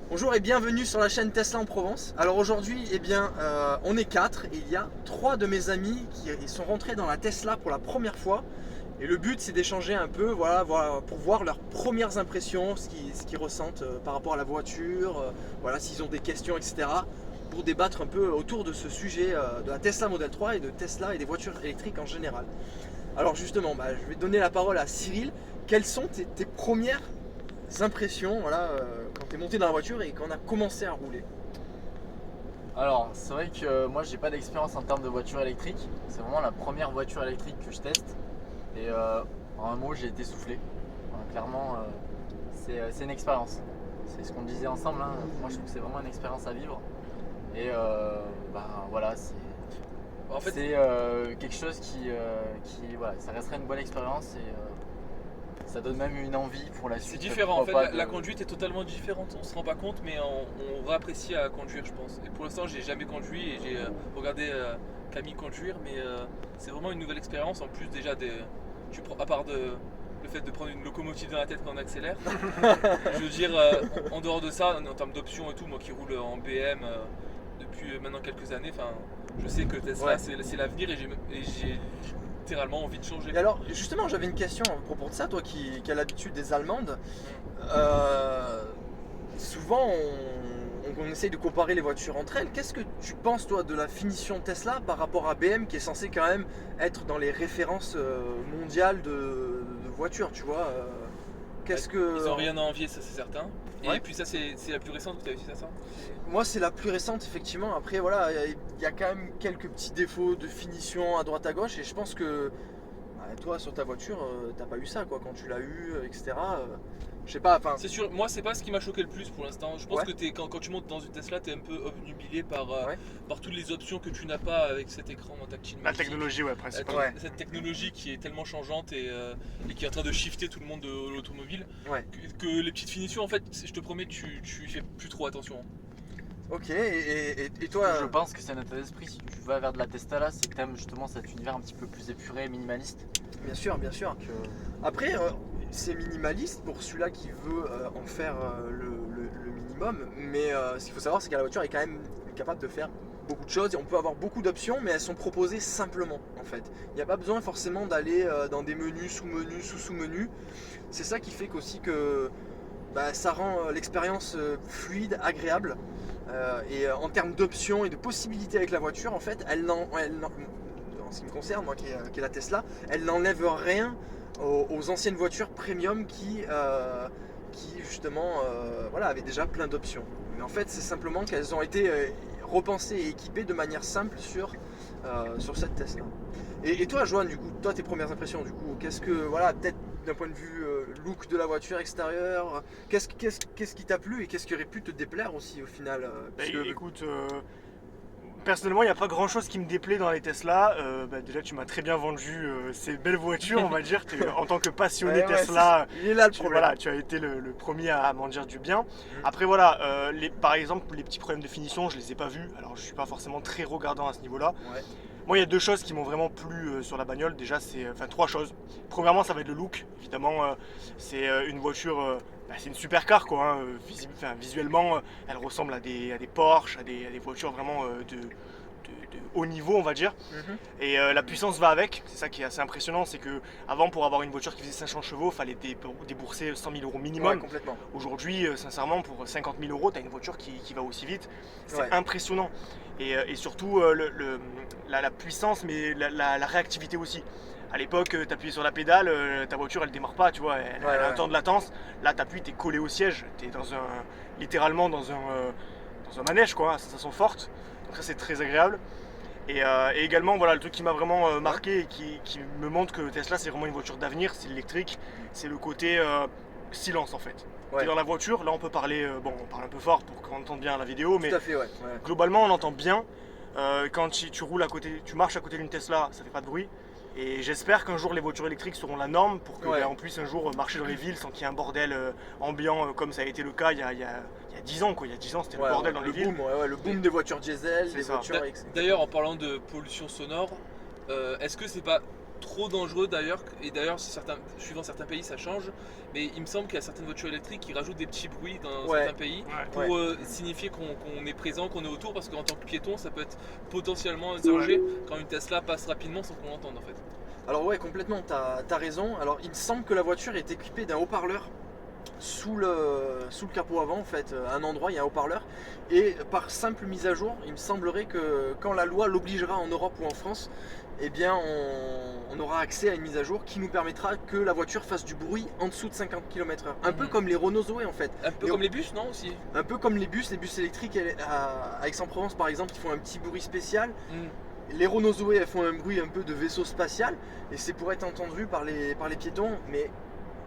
Bonjour et bienvenue sur la chaîne Tesla en Provence. Alors aujourd'hui, on est 4 et il y a 3 de mes amis qui ils sont rentrés dans la Tesla pour la première fois. Et le but, c'est d'échanger un peu, voilà, pour voir leurs premières impressions, ce qu'ils ressentent par rapport à la voiture, voilà, s'ils ont des questions, etc. Pour débattre un peu autour de ce sujet de la Tesla Model 3 et de Tesla et des voitures électriques en général. Alors justement, je vais donner la parole à Cyril. Quelles sont tes premières impressions, voilà, quand tu es monté dans la voiture et qu'on a commencé à rouler? Alors, c'est vrai que moi j'ai pas d'expérience en termes de voiture électrique. C'est vraiment la première voiture électrique que je teste. Et en un mot, j'ai été soufflé. Enfin, clairement, c'est une expérience. C'est ce qu'on disait ensemble, hein. Moi je trouve que c'est vraiment une expérience à vivre. Et voilà, En fait, c'est quelque chose voilà, ça resterait une bonne expérience et ça donne même une envie pour la c'est suite. différent. En fait, pourquoi la de- conduite est totalement différente. On se rend pas compte, mais on va apprécier à conduire, je pense. Et pour l'instant, j'ai jamais conduit et j'ai regardé Camille conduire, mais c'est vraiment une nouvelle expérience. En plus, déjà, à part le fait de prendre une locomotive dans la tête quand on accélère, je veux dire, en dehors de ça, en termes d'options et tout, moi qui roule en BM depuis maintenant quelques années, enfin, je sais que Tesla Ouais. c'est l'avenir et j'ai littéralement envie de changer. Et alors, justement, j'avais une question à propos de ça, toi qui as l'habitude des Allemandes. Euh, Souvent, on essaye de comparer les voitures entre elles. Qu'est-ce que tu penses, toi, de la finition Tesla par rapport à BM, qui est censé quand même être dans les références mondiales de voitures, tu vois Qu'est-ce que... Ils ont rien à envier, ça c'est certain. Ouais. Et puis ça c'est la plus récente que tu as vu, c'est ça? Moi, c'est la plus récente, effectivement. Après, voilà, il y a quand même quelques petits défauts de finition à droite à gauche. Et je pense que toi, sur ta voiture, t'as pas eu ça, quoi, quand tu l'as eu, etc. Je sais pas, enfin, C'est sûr, moi c'est pas ce qui m'a choqué le plus pour l'instant. Je pense ouais, que quand tu montes dans une Tesla, tu es un peu obnubilé ouais, par toutes les options que tu n'as pas avec cet écran tactile La magnifique. technologie, ouais, principalement. ouais, Cette technologie qui est tellement changeante et qui est en train de shifter tout le monde de l'automobile, ouais. que les petites finitions, en fait, je te promets, tu y fais plus trop attention. Ok, et Ce que je toi, pense que c'est un état d'esprit si tu vas vers de la Tesla, c'est que tu aimes justement cet univers un petit peu plus épuré, minimaliste. bien sûr, bien sûr. Donc, Après, c'est minimaliste pour celui-là qui veut en faire le minimum, mais ce qu'il faut savoir, c'est que la voiture est quand même capable de faire beaucoup de choses et on peut avoir beaucoup d'options, mais elles sont proposées simplement en fait. Il n'y a pas besoin forcément d'aller dans des menus, sous-menus, sous-sous-menus. C'est ça qui fait qu'aussi que ça rend l'expérience fluide, agréable. En termes d'options et de possibilités avec la voiture, en fait, en ce qui me concerne, moi qui est la Tesla, elle n'enlève rien aux anciennes voitures premium qui justement voilà, avaient déjà plein d'options. Mais en fait, c'est simplement qu'elles ont été repensées et équipées de manière simple sur cette Tesla. Et toi, Joanne, du coup, toi, tes premières impressions, du coup, qu'est-ce que, voilà, peut-être d'un point de vue look de la voiture extérieure, qu'est-ce qui t'a plu et qu'est-ce qui aurait pu te déplaire aussi au final Bah, parce que, écoute, personnellement, il n'y a pas grand chose qui me déplaît dans les Tesla. Déjà, tu m'as très bien vendu ces belles voitures, on va dire. En tant que passionné ouais, Tesla, il est là le tu, problème. voilà, tu as été le premier à m'en dire du bien. Mhm. Après, voilà, par exemple, les petits problèmes de finition, je les ai pas vus. Alors, je suis pas forcément très regardant à ce niveau-là. Ouais. Moi, il y a deux choses qui m'ont vraiment plu sur la bagnole. Déjà, enfin trois choses. Premièrement, ça va être le look. Évidemment, c'est une voiture, c'est une supercar quoi, hein. Visuellement, elle ressemble à des Porsche, à des voitures vraiment de haut niveau, on va dire. Mhm. Et la puissance va avec. C'est ça qui est assez impressionnant, c'est que avant, pour avoir une voiture qui faisait 500 chevaux, il fallait débourser 100 000 euros Ouais, minimum. complètement. Aujourd'hui, sincèrement, pour 50 000 euros, tu as une voiture qui va aussi vite. C'est Ouais. impressionnant. Et surtout, la puissance, mais la réactivité aussi. À l'époque, tu appuyais sur la pédale, ta voiture elle démarre pas, tu vois, elle a un Ouais. temps de latence. Là, tu appuies, tu es collé au siège, tu es littéralement dans un manège, quoi, à sensation forte. Donc, ça, c'est très agréable. Et également, voilà, le truc qui m'a vraiment marqué et qui me montre que Tesla, c'est vraiment une voiture d'avenir, c'est l'électrique, c'est le côté silence en fait. Ouais. T'es dans la voiture, là on peut parler, on parle un peu fort pour qu'on entende bien la vidéo, mais Tout à fait, ouais. Ouais. globalement on entend bien. Quand tu roules à côté, tu marches à côté d'une Tesla, ça fait pas de bruit. Et j'espère qu'un jour les voitures électriques seront la norme pour que Ouais. on puisse un jour marcher dans les villes sans qu'il y ait un bordel ambiant comme ça a été le cas il y a 10 ans quoi. Il y a 10 ans c'était Ouais, le bordel ouais, dans le les villes. boom, le boom des voitures diesel, C'est des ça. voitures. D'ailleurs, en parlant de pollution sonore, est-ce que c'est pas trop dangereux d'ailleurs. Et d'ailleurs, suivant certains pays, ça change. Mais il me semble qu'il y a certaines voitures électriques qui rajoutent des petits bruits dans Ouais. certains pays Ouais. pour signifier qu'on est présent, qu'on est autour. Parce qu'en tant que piéton, ça peut être potentiellement un danger quand une Tesla passe rapidement sans qu'on l'entende en fait. Alors ouais, complètement, t'as raison. Alors il me semble que la voiture est équipée d'un haut-parleur sous le capot avant en fait. À un endroit, il y a un haut-parleur. Et par simple mise à jour, il me semblerait que quand la loi l'obligera en Europe ou en France, eh bien on aura accès à une mise à jour qui nous permettra que la voiture fasse du bruit en dessous de 50 km/h. Un peu Mhm. comme les Renault Zoé en fait. Un peu Et comme les bus, non aussi. Un peu comme les bus électriques à Aix-en-Provence par exemple, qui font un petit bruit spécial. Les Renault Zoé elles font un bruit un peu de vaisseau spatial et c'est pour être entendu par les piétons. Mais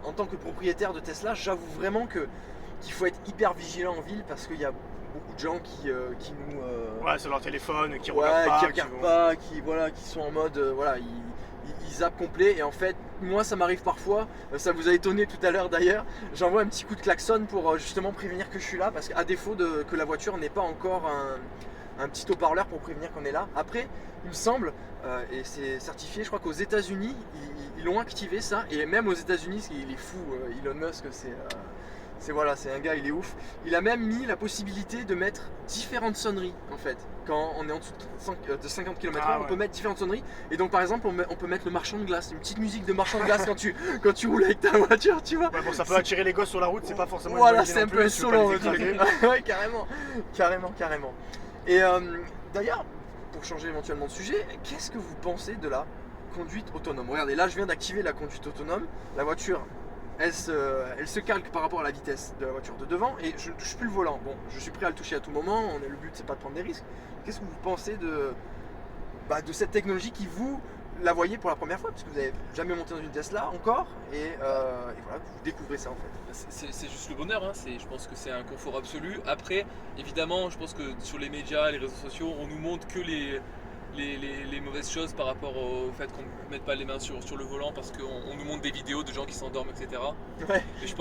en tant que propriétaire de Tesla, j'avoue vraiment qu'il faut être hyper vigilant en ville parce qu'il y a beaucoup de gens qui nous Ouais, sur leur téléphone, qui ouais, regardent pas. qui regardent pas, qui sont en mode voilà, ils zappent complet. Et en fait, moi ça m'arrive parfois, ça vous a étonné tout à l'heure d'ailleurs, j'envoie un petit coup de klaxon pour justement prévenir que je suis là parce qu'à défaut que la voiture n'ait pas encore un petit haut-parleur pour prévenir qu'on est là. Après, il me semble, et c'est certifié, je crois qu'aux États-Unis, ils l'ont activé ça, et même aux États-Unis, il est fou, Elon Musk, c'est voilà, c'est un gars, il est ouf. Il a même mis la possibilité de mettre différentes sonneries en fait. Quand on est en dessous de 50 km/h, Ah on ouais. peut mettre différentes sonneries. Et donc par exemple, on peut mettre le marchand de glace, une petite musique de marchand de glace quand tu roules avec ta voiture, tu vois. Ouais, bon, ça peut attirer les gosses sur la route, c'est pas forcément une Voilà, bonne idée c'est un non peu plus, tu veux pas insolent les le truc. écraser. Ouais, carrément. Et d'ailleurs, pour changer éventuellement de sujet, qu'est-ce que vous pensez de la conduite autonome? Regardez, là je viens d'activer la conduite autonome. La voiture, elle se calque par rapport à la vitesse de la voiture de devant et je ne touche plus le volant. Bon, je suis prêt à le toucher à tout moment, le but c'est pas de prendre des risques. Qu'est-ce que vous pensez de cette technologie qui vous la voyez pour la première fois, parce que vous n'avez jamais monté dans une Tesla encore, et voilà, vous découvrez ça en fait. C'est juste le bonheur, hein. Je pense que c'est un confort absolu. Après, évidemment, je pense que sur les médias, les réseaux sociaux, on nous montre que les mauvaises choses par rapport au fait qu'on ne mette pas les mains sur le volant parce qu'on nous montre des vidéos de gens qui s'endorment, etc. Ouais, Mais je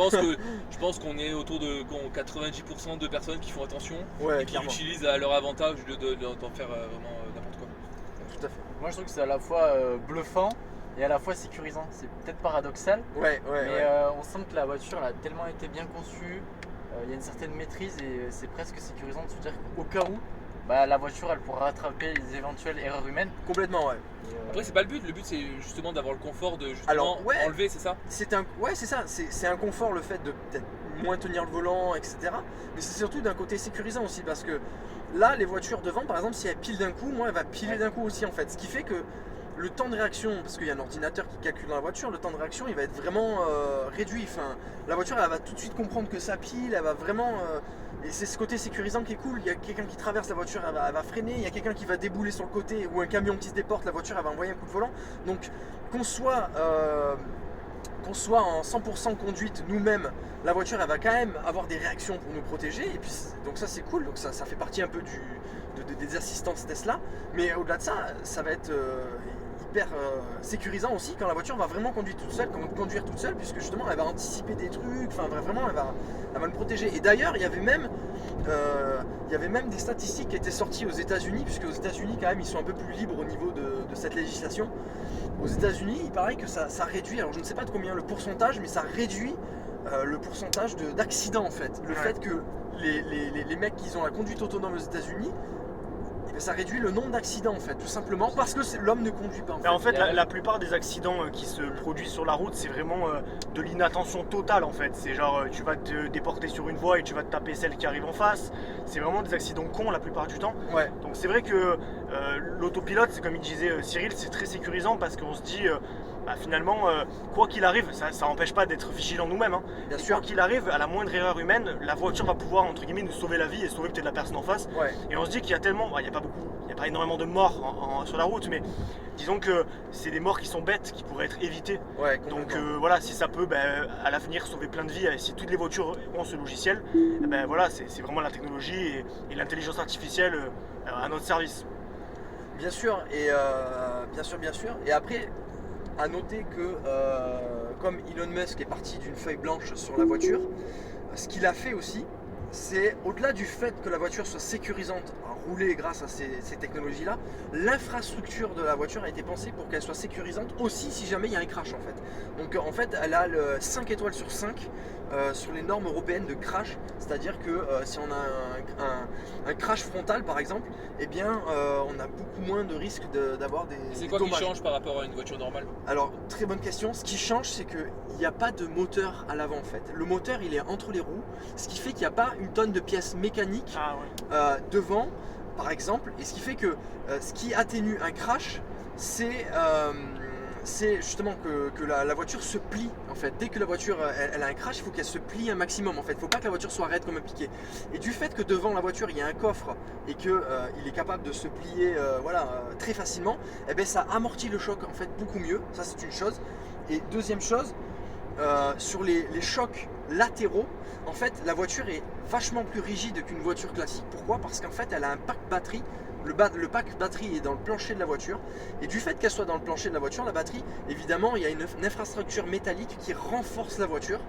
pense qu'on est autour de 90% de personnes qui font attention ouais, et qui clairement, l'utilisent à leur avantage au lieu d'en faire vraiment n'importe quoi. tout à fait. Moi je trouve que c'est à la fois bluffant et à la fois sécurisant. C'est peut-être paradoxal, Ouais, mais on sent que la voiture elle a tellement été bien conçue, il y a une certaine maîtrise et c'est presque sécurisant de se dire qu'au cas où, la voiture elle pourra rattraper les éventuelles erreurs humaines. Complètement, ouais. Et, Après, c'est pas le but c'est justement d'avoir le confort de justement Alors, ouais. enlever, c'est ça? Ouais, c'est ça, c'est un confort le fait de peut-être moins tenir le volant, etc. Mais c'est surtout d'un côté sécurisant aussi parce que là, les voitures devant, par exemple, si elle pile d'un coup, moi, elle va piler Ouais. d'un coup aussi en fait. Ce qui fait que le temps de réaction, parce qu'il y a un ordinateur qui calcule dans la voiture, le temps de réaction, il va être vraiment réduit. Enfin, la voiture, elle va tout de suite comprendre que ça pile, elle va vraiment... et c'est ce côté sécurisant qui est cool. Il y a quelqu'un qui traverse la voiture, elle va freiner. Il y a quelqu'un qui va débouler sur le côté ou un camion qui se déporte, la voiture, elle va envoyer un coup de volant. Donc, qu'on soit en 100% conduite nous-mêmes, la voiture elle va quand même avoir des réactions pour nous protéger et puis donc ça c'est cool, donc ça fait partie un peu des assistances Tesla, mais au-delà de ça, ça va être hyper sécurisant aussi quand la voiture va vraiment conduire toute seule puisque justement elle va anticiper des trucs, enfin vraiment elle va nous protéger. Et d'ailleurs il y avait même des statistiques qui étaient sorties aux États-Unis, puisque aux États-Unis quand même ils sont un peu plus libres au niveau de cette législation. Aux États-Unis, il paraît que ça réduit, alors je ne sais pas de combien le pourcentage, mais ça réduit le pourcentage d'accidents en fait. Le Ouais. fait que les mecs qui ont la conduite autonome aux États-Unis, eh bien, ça réduit le nombre d'accidents en fait, tout simplement parce que l'homme ne conduit pas. Mais en fait, Il y a- la plupart des accidents qui se produisent sur la route, c'est vraiment de l'inattention totale en fait. C'est genre, tu vas te déporter sur une voie et tu vas te taper celle qui arrive en face. C'est vraiment des accidents cons la plupart du temps. Ouais, Donc c'est vrai que l'autopilote, c'est comme il disait Cyril, c'est très sécurisant parce qu'on se dit, finalement, quoi qu'il arrive, ça n'empêche pas d'être vigilant nous-mêmes. Hein. bien Et sûr. quoi qu'il arrive, à la moindre erreur humaine, la voiture va pouvoir entre guillemets nous sauver la vie et sauver peut-être la personne en face. Ouais, Et on se dit qu'il y a tellement, il n'y a pas énormément de morts sur la route, mais disons que c'est des morts qui sont bêtes, qui pourraient être évitées. ouais, Donc complètement. voilà, si ça peut à l'avenir sauver plein de vies, et si toutes les voitures ont ce logiciel, voilà, c'est vraiment la technologie et l'intelligence artificielle à notre service. Bien sûr, et bien sûr. Et après, à noter que comme Elon Musk est parti d'une feuille blanche sur la voiture, ce qu'il a fait aussi, c'est au-delà du fait que la voiture soit sécurisante à rouler grâce à ces technologies-là, l'infrastructure de la voiture a été pensée pour qu'elle soit sécurisante aussi si jamais il y a un crash en fait. Donc en fait, elle a le 5 étoiles sur 5 sur les normes européennes de crash, c'est-à-dire que si on a un crash frontal par exemple, eh bien on a beaucoup moins de risques d'avoir des C'est quoi qui dommages. change par rapport à une voiture normale? Alors, très bonne question. Ce qui change, c'est qu'il n'y a pas de moteur à l'avant en fait. Le moteur, il est entre les roues, ce qui fait qu'il n'y a pas une tonne de pièces mécaniques Ah ouais. devant, par exemple. Et ce qui fait que ce qui atténue un crash, c'est justement que la voiture se plie en fait. Dès que la voiture elle a un crash, il faut qu'elle se plie un maximum en fait. Il ne faut pas que la voiture soit raide comme un piquet. Et du fait que devant la voiture il y a un coffre et qu'il est capable de se plier très facilement, eh ben, ça amortit le choc en fait beaucoup mieux. Ça c'est une chose. Et deuxième chose, sur les chocs latéraux, en fait la voiture est vachement plus rigide qu'une voiture classique. Pourquoi? Parce qu'en fait elle a un pack batterie. Le pack batterie est dans le plancher de la voiture, et du fait qu'elle soit dans le plancher de la voiture, la batterie, évidemment, il y a une infrastructure métallique qui renforce la voiture,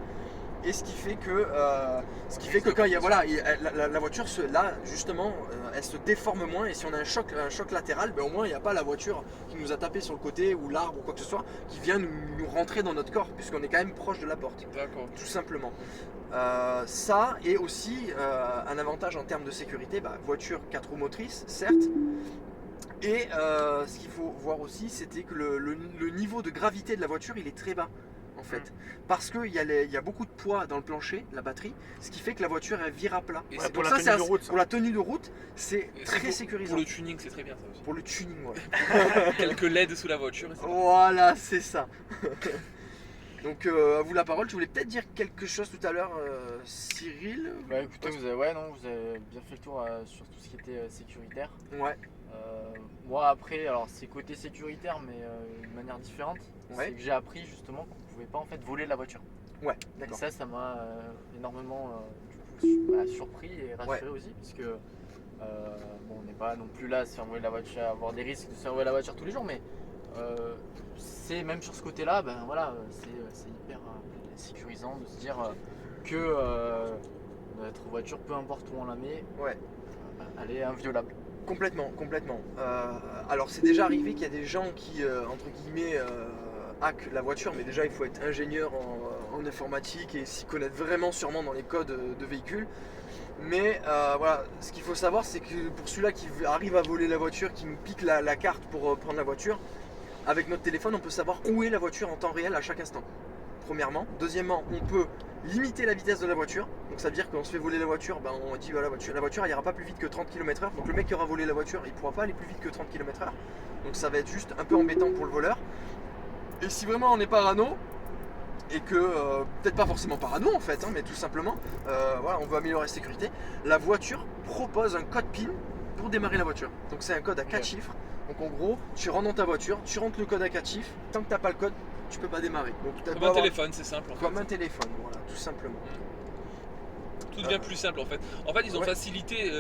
et ce qui fait que quand il y a, voilà, la voiture, là justement, elle se déforme moins, et si on a un choc latéral, ben, au moins il n'y a pas la voiture qui nous a tapé sur le côté, ou l'arbre, ou quoi que ce soit, qui vient nous rentrer dans notre corps, puisqu'on est quand même proche de la porte, D'accord. tout simplement. Ça et aussi un avantage en termes de sécurité, voiture 4 roues motrices certes, et ce qu'il faut voir aussi c'était que le niveau de gravité de la voiture il est très bas en fait, parce qu'il y a beaucoup de poids dans le plancher, la batterie, ce qui fait que la voiture elle vire à plat. Et Ouais, c'est pour Donc la ça, tenue de c'est route, ça. pour la tenue de route, c'est et c'est très pour- sécurisant. Pour le tuning, c'est très bien ça aussi. Pour le tuning, ouais. Quelques LED sous la voiture. Et c'est bon. Voilà, c'est ça. Donc à vous la parole, tu voulais peut-être dire quelque chose tout à l'heure, Cyril. Bah écoutez, vous avez bien fait le tour sur tout ce qui était sécuritaire. Ouais, Moi après, alors c'est côté sécuritaire mais d'une manière différente. Ouais. C'est que j'ai appris justement qu'on pouvait pas en fait voler la voiture. ouais, Et d'accord. ça m'a énormément du coup, surpris et rassuré aussi, parce que bon, on n'est pas non plus là à se faire voler la voiture, à avoir des risques de se faire voler la voiture tous les jours, mais c'est même sur ce côté-là, ben voilà, c'est hyper sécurisant de se dire que notre voiture, peu importe où on la met, Ouais. Elle est inviolable. Complètement, complètement. Alors c'est déjà arrivé qu'il y a des gens qui, entre guillemets, hackent la voiture, mais déjà il faut être ingénieur en informatique et s'y connaître vraiment sûrement dans les codes de véhicules. Mais voilà, ce qu'il faut savoir, c'est que pour celui-là qui arrive à voler la voiture, qui nous pique la carte pour prendre la voiture, avec notre téléphone, on peut savoir où est la voiture en temps réel à chaque instant. Premièrement. Deuxièmement, on peut limiter la vitesse de la voiture. Donc ça veut dire qu'on se fait voler la voiture, on dit voilà, la voiture elle ira pas plus vite que 30 km/h. Donc le mec qui aura volé la voiture, il pourra pas aller plus vite que 30 km/h. Donc ça va être juste un peu embêtant pour le voleur. Et si vraiment on est parano, et que, peut-être pas forcément parano en fait, mais tout simplement, voilà, on veut améliorer la sécurité, la voiture propose un code PIN pour démarrer la voiture. Donc c'est un code à 4 chiffres. Donc en gros, tu rentres dans ta voiture, tu rentres le code à 4 chiffres, tant que tu n'as pas le code, tu peux pas démarrer. Donc, t'as Comme beau un avoir- téléphone, c'est simple. En fait. Comme un téléphone, voilà, tout simplement. Tout devient plus simple en fait. En fait, ils ont Ouais. facilité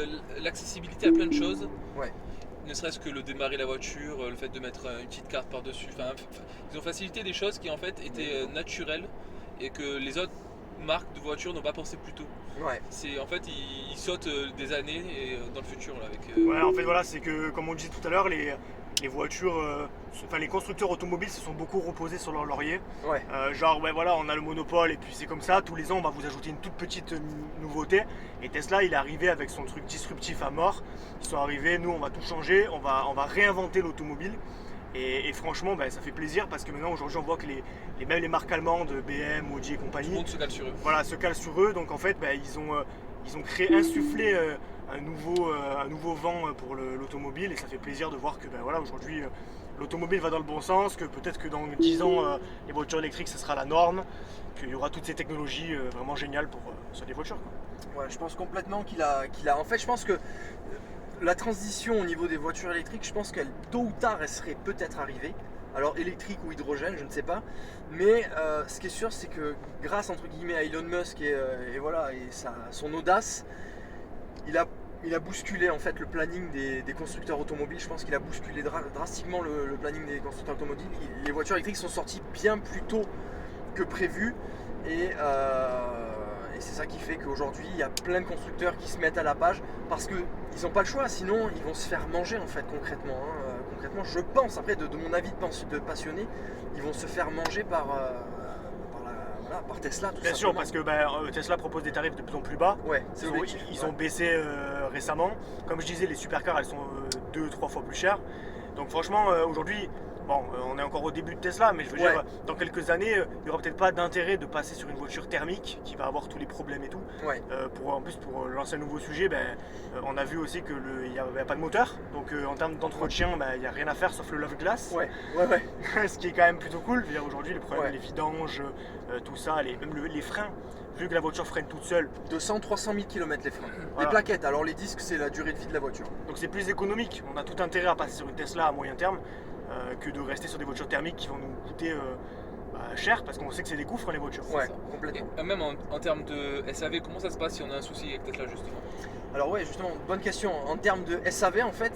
l'accessibilité à plein de choses. Ouais. Ne serait-ce que le démarrer la voiture, le fait de mettre une petite carte par-dessus. Enfin, ils ont facilité des choses qui en fait étaient naturelles et que les autres marques de voitures n'ont pas pensé plus tôt. Ouais, C'est en fait ils sautent des années et, dans le futur là, avec. Ouais, en fait, voilà, c'est que, comme on disait tout à l'heure, les voitures, les constructeurs automobiles se sont beaucoup reposés sur leur laurier. ouais, Genre, ouais, voilà, on a le monopole et puis c'est comme ça, tous les ans on va vous ajouter une toute petite nouveauté. Et Tesla, il est arrivé avec son truc disruptif à mort. Ils sont arrivés, nous on va tout changer, on va réinventer l'automobile. Et franchement, ça fait plaisir parce que maintenant aujourd'hui on voit que même les marques allemandes, BM, Audi et Tout le compagnie, monde se cale sur eux. voilà, se calent sur eux. Donc en fait, ils ont insufflé un nouveau vent pour l'automobile et ça fait plaisir de voir que voilà, aujourd'hui l'automobile va dans le bon sens, que peut-être que dans 10 ans les voitures électriques ce sera la norme, qu'il y aura toutes ces technologies vraiment géniales sur les voitures, quoi. ouais, je pense complètement qu'il a. En fait, je pense que la transition au niveau des voitures électriques, je pense qu'elle, tôt ou tard, elle serait peut-être arrivée. Alors électrique ou hydrogène, je ne sais pas. Mais ce qui est sûr, c'est que grâce entre guillemets à Elon Musk et son audace, il a bousculé en fait le planning des constructeurs automobiles. Je pense qu'il a bousculé drastiquement le planning des constructeurs automobiles. Les voitures électriques sont sorties bien plus tôt que prévu et Et c'est ça qui fait qu'aujourd'hui, il y a plein de constructeurs qui se mettent à la page parce qu'ils n'ont pas le choix, sinon ils vont se faire manger en fait concrètement. Concrètement, je pense, après de mon avis de passionné, ils vont se faire manger par Tesla tout Bien sûr, simplement. parce que Tesla propose des tarifs de plus en plus bas. Ouais, c'est Ils ont, l'objectif. ils ont baissé récemment. Comme je disais, les supercars, elles sont 2-3 fois plus chères. Donc franchement, aujourd'hui, on est encore au début de Tesla, mais je veux dire, dans quelques années, il n'y aura peut-être pas d'intérêt de passer sur une voiture thermique qui va avoir tous les problèmes et tout. Ouais. En plus, pour lancer un nouveau sujet, on a vu aussi qu'il n'y avait pas de moteur. Donc en termes d'entretien, il n'y a rien à faire sauf le lave-glace. Ouais. Ce qui est quand même plutôt cool. Je veux dire, aujourd'hui, le problème, Ouais. les vidanges, tout ça, même les freins, vu que la voiture freine toute seule, 200-300 000 km les freins. Voilà. Les plaquettes, alors les disques, c'est la durée de vie de la voiture. donc c'est plus économique. On a tout intérêt à passer sur une Tesla à moyen terme que de rester sur des voitures thermiques qui vont nous coûter cher parce qu'on sait que c'est des gouffres les voitures. Ouais, ça. complètement. Et même en termes de SAV, comment ça se passe si on a un souci avec Tesla justement? Alors ouais, justement, bonne question. En termes de SAV, en fait,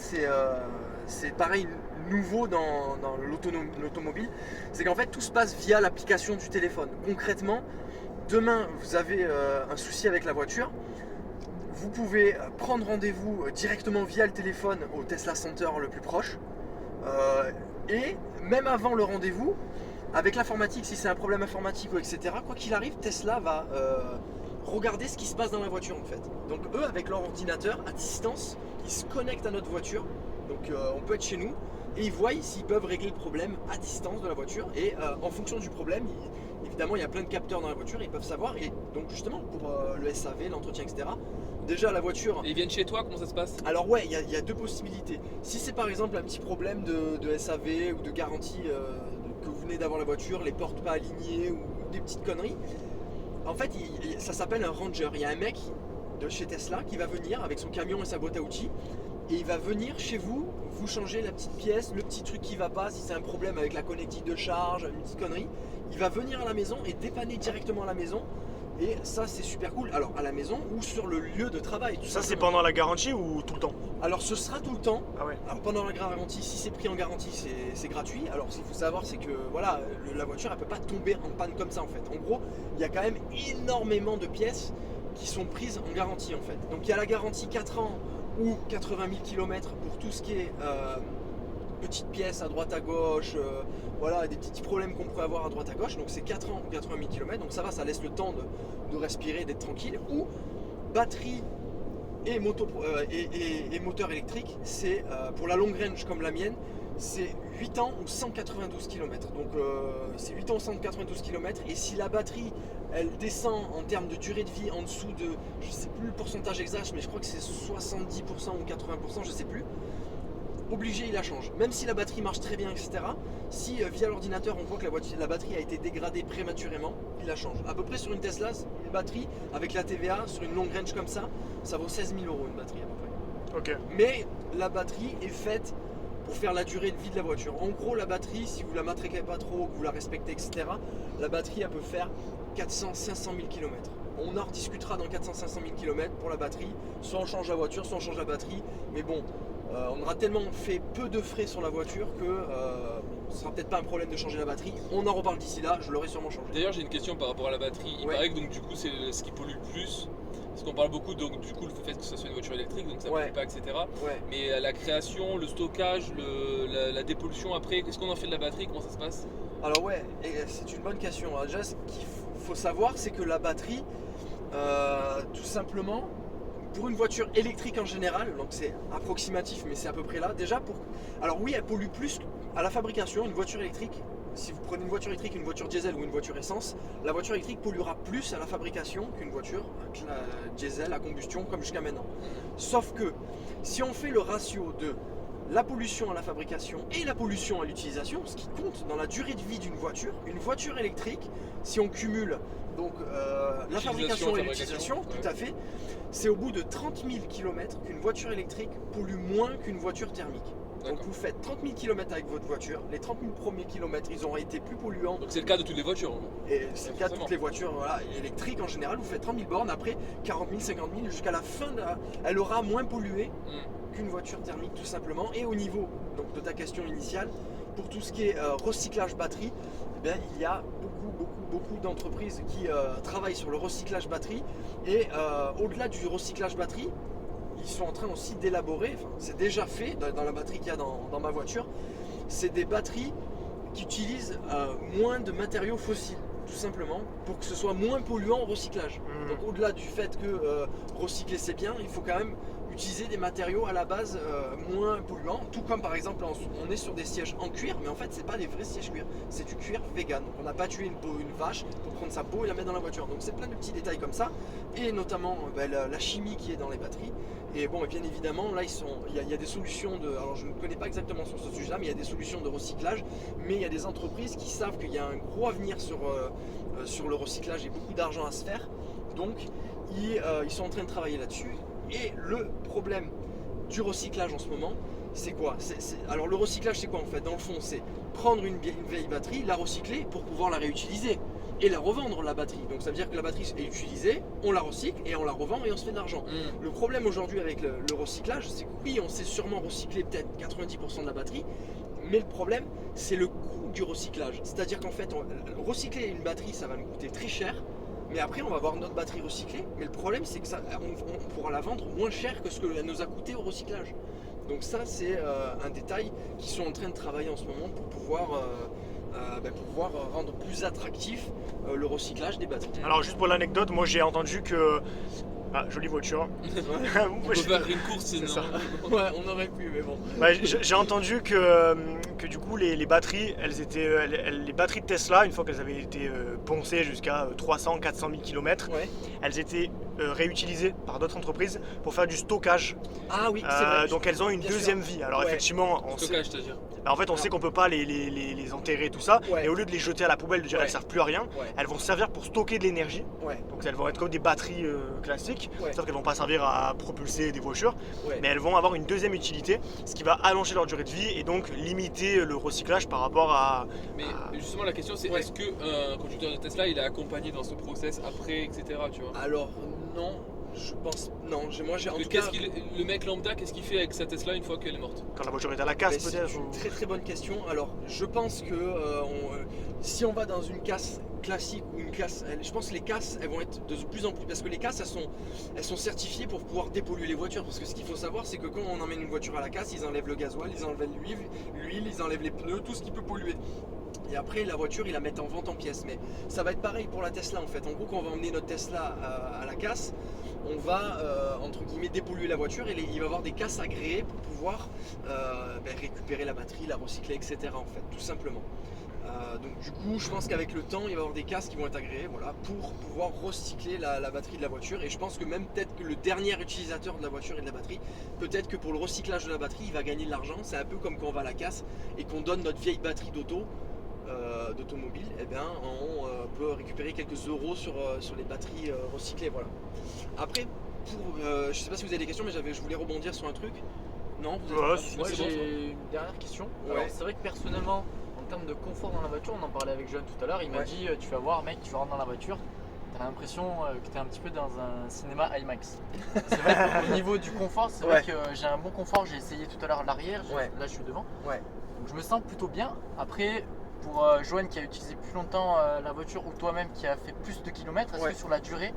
c'est pareil, nouveau dans l'automobile. C'est qu'en fait, tout se passe via l'application du téléphone. Concrètement, demain, vous avez un souci avec la voiture, vous pouvez prendre rendez-vous directement via le téléphone au Tesla Center le plus proche. Et même avant le rendez-vous, avec l'informatique, si c'est un problème informatique ou etc., quoi qu'il arrive, Tesla va regarder ce qui se passe dans la voiture en fait. Donc eux, avec leur ordinateur, à distance, ils se connectent à notre voiture. Donc on peut être chez nous et ils voient s'ils peuvent régler le problème à distance de la voiture. Et en fonction du problème, évidemment, il y a plein de capteurs dans la voiture, ils peuvent savoir. Et donc justement, pour le SAV, l'entretien, etc., déjà la voiture... Et ils viennent chez toi, comment ça se passe? Alors ouais, il y a deux possibilités. Si c'est par exemple un petit problème de SAV ou de garantie que vous venez d'avoir la voiture, les portes pas alignées ou des petites conneries, en fait ça s'appelle un ranger. Il y a un mec de chez Tesla qui va venir avec son camion et sa boîte à outils et il va venir chez vous, vous changer la petite pièce, le petit truc qui va pas, si c'est un problème avec la connectique de charge, une petite connerie, il va venir à la maison et dépanner directement à la maison. Et ça c'est super cool, alors à la maison ou sur le lieu de travail. Tout Ça c'est simplement. pendant la garantie ou tout le temps? Alors ce sera tout le temps. Ah ouais. Alors pendant la garantie, si c'est pris en garantie, c'est gratuit. Alors ce qu'il faut savoir, c'est que voilà, la voiture elle peut pas tomber en panne comme ça en fait. En gros, il y a quand même énormément de pièces qui sont prises en garantie en fait. Donc il y a la garantie 4 ans ou 80 000 km pour tout ce qui est petites pièces à droite à gauche, voilà, des petits problèmes qu'on pourrait avoir à droite à gauche. Donc c'est 4 ans ou 80 000 km, donc ça va, ça laisse le temps de respirer, d'être tranquille. Ou batterie et moteur électrique, c'est pour la long range comme la mienne, c'est 8 ans ou 192 km. Donc c'est 8 ans ou 192 km. Et si la batterie elle descend en termes de durée de vie en dessous de, je sais plus le pourcentage exact, mais je crois que c'est 70% ou 80%, je sais plus, obligé il la change. Même si la batterie marche très bien, etc. Si via l'ordinateur on voit que la batterie a été dégradée prématurément, il la change. À peu près sur une Tesla, une batterie avec la TVA sur une long range comme ça vaut 16 000 € une batterie à peu près. Ok. Mais la batterie est faite pour faire la durée de vie de la voiture. En gros, la batterie, si vous la matraquez pas trop, que vous la respectez, etc., la batterie elle peut faire 400-500 000 km. On en rediscutera dans 400-500 000 km pour la batterie. Soit on change la voiture, soit on change la batterie. Mais bon, on aura tellement fait peu de frais sur la voiture que ce sera peut-être pas un problème de changer la batterie. On en reparle d'ici là, je l'aurai sûrement changé. D'ailleurs, j'ai une question par rapport à la batterie. Il Ouais. paraît que donc du coup c'est ce qui pollue le plus. Parce qu'on parle beaucoup donc du coup le fait que ce soit une voiture électrique, donc ça Ouais. pollue pas, etc. Ouais. Mais la création, le stockage, la dépollution après, qu'est-ce qu'on en fait de la batterie? Comment ça se passe? Alors ouais, et c'est une bonne question. Alors déjà, ce qu'il faut savoir, c'est que la batterie, tout simplement, pour une voiture électrique en général, donc c'est approximatif, mais c'est à peu près là. Déjà, alors oui, elle pollue plus à la fabrication. Une voiture électrique, si vous prenez une voiture électrique, une voiture diesel ou une voiture essence, la voiture électrique polluera plus à la fabrication qu'une voiture diesel à combustion comme jusqu'à maintenant. Sauf que si on fait le ratio de la pollution à la fabrication et la pollution à l'utilisation, ce qui compte dans la durée de vie d'une voiture, une voiture électrique, si on cumule donc la fabrication et l'utilisation, ouais. tout à fait, c'est au bout de 30 000 km qu'une voiture électrique pollue moins qu'une voiture thermique. Donc D'accord. vous faites 30 000 km avec votre voiture, les 30 000 premiers kilomètres ils auront été plus polluants, Donc c'est le cas de toutes les voitures. et c'est le cas de forcément. toutes les voitures voilà, électriques en général, vous faites 30 000 bornes, après 40 000, 50 000, jusqu'à la fin, elle aura moins pollué qu'une voiture thermique tout simplement. Et au niveau donc, de ta question initiale, pour tout ce qui est recyclage batterie, bien, il y a beaucoup d'entreprises qui travaillent sur le recyclage batterie. Et au-delà du recyclage batterie, ils sont en train aussi d'élaborer, enfin, c'est déjà fait dans la batterie qu'il y a dans ma voiture, c'est des batteries qui utilisent moins de matériaux fossiles, tout simplement, pour que ce soit moins polluant au recyclage. Donc au-delà du fait que recycler c'est bien, il faut quand même utiliser des matériaux à la base moins polluants, tout comme par exemple on est sur des sièges en cuir, mais en fait c'est pas des vrais sièges cuir, c'est du cuir vegan. Donc on n'a pas tué une vache pour prendre sa peau et la mettre dans la voiture. Donc c'est plein de petits détails comme ça, et notamment la chimie qui est dans les batteries. Et bon, et bien évidemment, là il y a des solutions de. Alors je ne connais pas exactement sur ce sujet-là, mais il y a des solutions de recyclage. Mais il y a des entreprises qui savent qu'il y a un gros avenir sur le recyclage et beaucoup d'argent à se faire. Donc ils sont en train de travailler là-dessus. Et le problème du recyclage en ce moment, c'est quoi? Alors le recyclage c'est quoi en fait? Dans le fond, c'est prendre une vieille batterie, la recycler pour pouvoir la réutiliser et la revendre la batterie. Donc ça veut dire que la batterie est utilisée, on la recycle et on la revend et on se fait de l'argent. Le problème aujourd'hui avec le recyclage, c'est que oui, on sait sûrement recycler peut-être 90% de la batterie, mais le problème c'est le coût du recyclage. C'est-à-dire qu'en fait, recycler une batterie, ça va nous coûter très cher. Mais après, on va avoir notre batterie recyclée. Mais le problème, c'est que on pourra la vendre moins cher que ce qu'elle nous a coûté au recyclage. Donc ça, c'est un détail qu'ils sont en train de travailler en ce moment pour pouvoir rendre plus attractif le recyclage des batteries. Alors juste pour l'anecdote, moi j'ai entendu que... Ah, jolie voiture. On peut faire une course sinon. ça. Ouais, on aurait pu, mais bon. Ouais, j'ai entendu que du coup les batteries, les batteries de Tesla, une fois qu'elles avaient été poncées jusqu'à 300-400 000 km, Ouais. elles étaient réutilisées par d'autres entreprises pour faire du stockage. Ah oui, c'est vrai. Donc elles ont une Bien deuxième vie. Alors Ouais. effectivement, on sait, Stockage, c'est-à-dire. en fait on sait qu'on peut pas les enterrer tout ça, Ouais. et au lieu de les jeter à la poubelle, de dire Ouais. elles servent plus à rien, Ouais. elles vont servir pour stocker de l'énergie. Ouais. Donc elles vont être comme des batteries classiques, Ouais. sauf qu'elles vont pas servir à propulser des voitures, Ouais. mais elles vont avoir une deuxième utilité, ce qui va allonger leur durée de vie et donc limiter le recyclage par rapport à... Mais justement, la question c'est Ouais. est-ce qu'un conducteur de Tesla il est accompagné dans ce process après, etc. Tu vois? Alors non, je pense non. Moi j'ai en tout Qu'est-ce cas. le mec lambda, qu'est-ce qu'il fait avec sa Tesla une fois qu'elle est morte? Quand la voiture est à la casse Mais peut-être c'est ou- une très très bonne question. Alors je pense que si on va dans une casse classique ou une casse, je pense que les casses elles vont être de plus en plus, parce que les casses elles sont certifiées pour pouvoir dépolluer les voitures, parce que ce qu'il faut savoir c'est que quand on emmène une voiture à la casse, ils enlèvent le gasoil, ils enlèvent l'huile, ils enlèvent les pneus, tout ce qui peut polluer. Et après la voiture ils la mettent en vente en pièces. Mais ça va être pareil pour la Tesla en fait. En gros, quand on va emmener notre Tesla à la casse, on va entre guillemets dépolluer la voiture et il va y avoir des casses agréées pour pouvoir récupérer la batterie, la recycler, etc. en fait, tout simplement. Donc du coup, je pense qu'avec le temps, il va y avoir des casses qui vont être agréées, voilà, pour pouvoir recycler la batterie de la voiture. Et je pense que même peut-être que le dernier utilisateur de la voiture et de la batterie, peut-être que pour le recyclage de la batterie, il va gagner de l'argent. C'est un peu comme quand on va à la casse et qu'on donne notre vieille batterie d'automobile, eh bien, on peut récupérer quelques euros sur les batteries recyclées, voilà. Après, je sais pas si vous avez des questions, mais je voulais rebondir sur un truc. Non, vous Ouais, avez si. Moi c'est bon, j'ai une dernière question. Ouais. Alors c'est vrai que personnellement, en termes de confort dans la voiture, on en parlait avec John tout à l'heure, il m'a Ouais. dit tu vas voir mec, tu rentres dans la voiture, t'as l'impression que t'es un petit peu dans un cinéma IMAX. C'est vrai qu'au niveau du confort, c'est vrai que j'ai un bon confort, j'ai essayé tout à l'heure l'arrière, Ouais. là je suis devant. Ouais. Donc je me sens plutôt bien. Après, pour Joanne qui a utilisé plus longtemps la voiture ou toi-même qui a fait plus de kilomètres, est-ce Ouais. que sur la durée,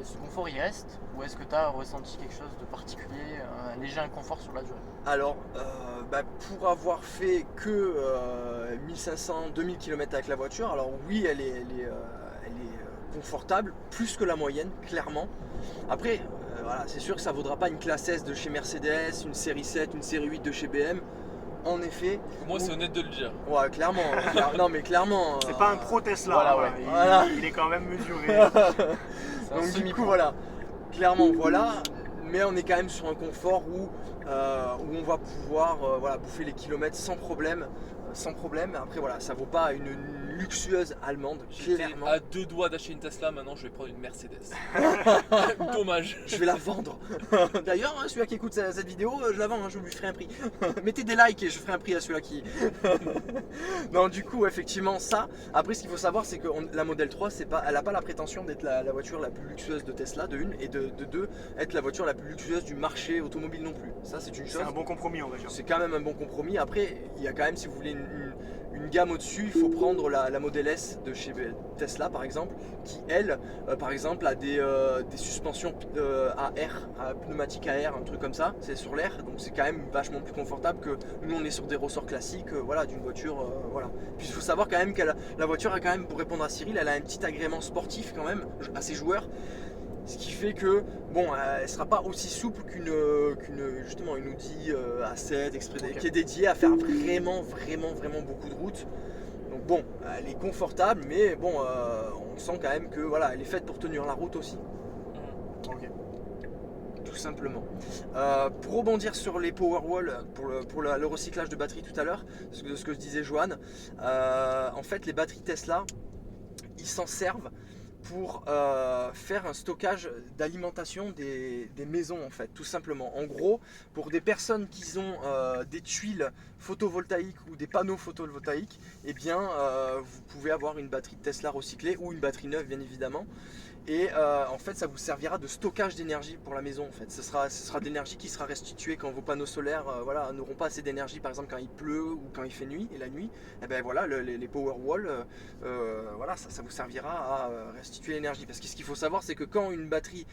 ce confort il reste ou est-ce que tu as ressenti quelque chose de particulier, un léger inconfort sur la durée? Alors, pour avoir fait que 1500-2000 km avec la voiture, alors oui, elle est confortable, plus que la moyenne, clairement. Après, voilà, c'est sûr que ça ne vaudra pas une classe S de chez Mercedes, une série 7, une série 8 de chez BM. En effet, Pour moi, c'est honnête de le dire. ouais, clairement. Non, mais clairement. C'est pas un pro Tesla, Voilà, hein, ouais. Voilà. Il est quand même mesuré. C'est un Donc du semi-pro. coup voilà, clairement voilà, mais on est quand même sur un confort où on va pouvoir bouffer les kilomètres sans problème. Après voilà, ça vaut pas une luxueuse allemande, J'étais clairement. à deux doigts d'acheter une Tesla, maintenant je vais prendre une Mercedes. Dommage. Je vais la vendre. D'ailleurs, hein, celui-là qui écoute cette vidéo, je la vends, hein, je lui ferai un prix. Mettez des likes et je ferai un prix à celui-là qui. Non, du coup, effectivement, ça. Après, ce qu'il faut savoir, c'est que la Model 3, elle n'a pas la prétention d'être la voiture la plus luxueuse de Tesla, de une, et de deux, être la voiture la plus luxueuse du marché automobile non plus. Ça, c'est une chose. C'est un bon compromis, on va dire. C'est quand même un bon compromis. Après, il y a quand même, si vous voulez une gamme au-dessus, il faut prendre la Model S de chez Tesla par exemple, qui elle, par exemple, a des suspensions à air, à pneumatique à air, un truc comme ça, c'est sur l'air, donc c'est quand même vachement plus confortable que nous on est sur des ressorts classiques, voilà, d'une voiture, voilà. Puis il faut savoir quand même que la voiture a quand même, pour répondre à Cyril, elle a un petit agrément sportif quand même, à ses joueurs. Ce qui fait que, bon, elle sera pas aussi souple justement une Audi A7 Express, qui est dédiée à faire vraiment beaucoup de route. Donc bon, elle est confortable, mais bon, on sent quand même que voilà, elle est faite pour tenir la route aussi. Ok. Tout simplement. Pour rebondir sur les Powerwall, pour le recyclage de batteries tout à l'heure, de ce que je disais Johan, en fait les batteries Tesla, ils s'en servent pour faire un stockage d'alimentation des maisons en fait, tout simplement. En gros, pour des personnes qui ont des tuiles photovoltaïques ou des panneaux photovoltaïques, eh bien vous pouvez avoir une batterie Tesla recyclée ou une batterie neuve bien évidemment. Et en fait ça vous servira de stockage d'énergie pour la maison en fait. Ce sera de l'énergie qui sera restituée quand vos panneaux solaires voilà, n'auront pas assez d'énergie, par exemple quand il pleut ou quand il fait nuit, et la nuit, et ben voilà, les Powerwall, voilà, ça vous servira à restituer l'énergie. Parce que ce qu'il faut savoir, c'est que quand une batterie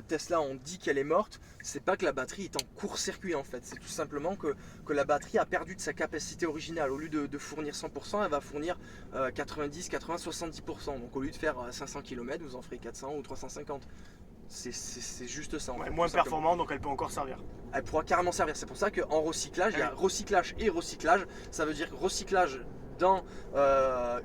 Tesla on dit qu'elle est morte, c'est pas que la batterie est en court-circuit en fait, c'est tout simplement que la batterie a perdu de sa capacité originale. Au lieu de fournir 100%, elle va fournir 90, 80, 70%. Donc au lieu de faire 500 km, vous en ferez 400 ou 350. C'est juste ça. En fait, Moins performant, donc elle peut encore servir. Elle pourra carrément servir. C'est pour ça qu'en recyclage, il y a recyclage et recyclage. Ça veut dire recyclage dans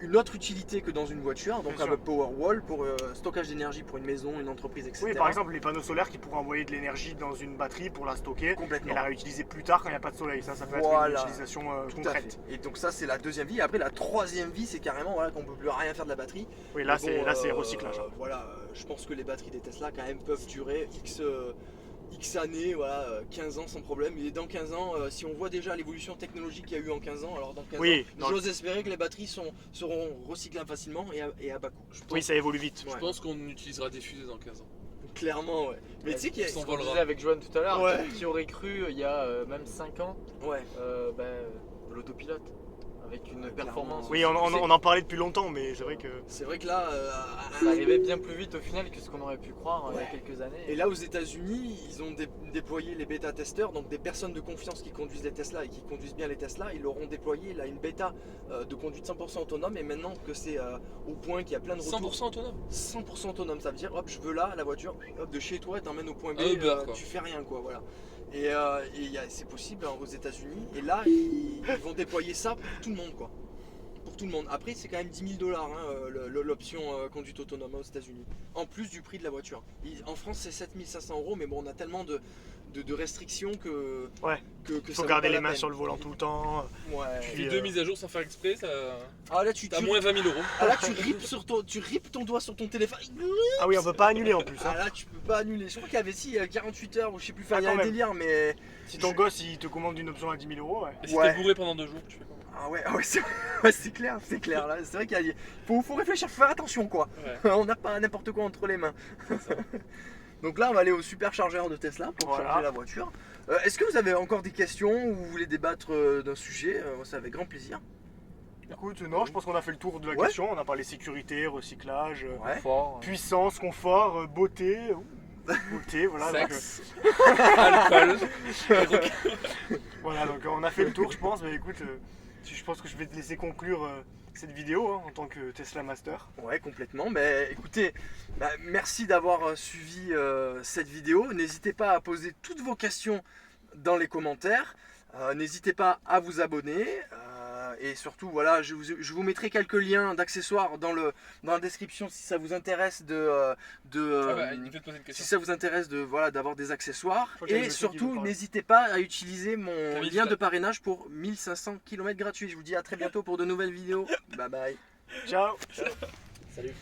une autre utilité que dans une voiture, donc un Powerwall pour stockage d'énergie pour une maison, une entreprise, etc. Oui, par exemple les panneaux solaires qui pourraient envoyer de l'énergie dans une batterie pour la stocker et la réutiliser plus tard quand il n'y a pas de soleil. Ça peut être une utilisation concrète. Et donc ça c'est la deuxième vie. Et après la troisième vie, c'est carrément voilà, qu'on ne peut plus rien faire de la batterie. Oui, là c'est recyclage. Voilà, je pense que les batteries des Tesla quand même peuvent durer X années, voilà, 15 ans sans problème. Et dans 15 ans, si on voit déjà l'évolution technologique qu'il y a eu en 15 ans, alors dans 15 ans, j'ose espérer que les batteries seront recyclables facilement et à bas coût. Oui, ça évolue vite. Je pense qu'on utilisera des fusées dans 15 ans. Clairement, ouais. Mais tu sais qu'il y a ce qu'on disait avec Johan tout à l'heure, qui aurait cru il y a même 5 ans de l'autopilote. Avec une performance. Oui, on en parlait depuis longtemps, mais c'est vrai que. C'est vrai que là. ça arrivait bien plus vite au final que ce qu'on aurait pu croire il y a quelques années. Et là, aux États-Unis, ils ont déployé les bêta-testeurs, donc des personnes de confiance qui conduisent les Tesla et qui conduisent bien les Tesla. Ils leur ont déployé là une bêta de conduite 100% autonome. Et maintenant que c'est au point qu'il y a plein de retours. 100% autonome 100% autonome, ça veut dire hop, je veux là, la voiture, hop, de chez toi, t'emmènes au point B, tu fais rien quoi, voilà. Et c'est possible aux États-Unis. Et là, ils vont déployer ça pour tout le monde quoi. Pour tout le monde. Après, c'est quand même 10 000 $, l'option conduite autonome aux États-Unis. En plus du prix de la voiture. En France, c'est 7 500 €, mais bon, on a tellement de restrictions que. Il faut garder les mains sur le volant tout le temps. Tu fais 2 mises à jour sans faire exprès, ça. Ah là, t'as moins 20 000 €. Ah là, tu ripes ton doigt sur ton téléphone. Ah oui, on peut pas annuler en plus. Ah là, tu peux pas annuler. Je crois qu'il y avait 48 heures ou je sais plus, il y a un délire, mais. Si ton gosse il te commande une option à 10 000 €, Et si t'es bourré pendant 2 jours, tu fais quoi? Ah ouais, c'est clair là. C'est vrai qu'il faut réfléchir, faut faire attention quoi. On n'a pas n'importe quoi entre les mains. Donc là, on va aller au superchargeur de Tesla pour charger la voiture. Est-ce que vous avez encore des questions ou vous voulez débattre d'un sujet? C'est avec grand plaisir. Écoute, non, je pense qu'on a fait le tour de la question. On a parlé sécurité, recyclage, confort, puissance, confort, beauté. Beauté, voilà. Sexe, alcool. Voilà, donc on a fait le tour, je pense. Mais écoute, je pense que je vais te laisser conclure cette vidéo en tant que Tesla Master. Ouais, complètement. Mais écoutez, merci d'avoir suivi cette vidéo. N'hésitez pas à poser toutes vos questions dans les commentaires. N'hésitez pas à vous abonner. Et surtout, voilà, je vous mettrai quelques liens d'accessoires dans la description si ça vous intéresse si ça vous intéresse d'avoir des accessoires. Et surtout, n'hésitez pas à utiliser mon lien de parrainage pour 1500 km gratuits. Je vous dis à très bientôt pour de nouvelles vidéos. Bye bye. Ciao. Salut.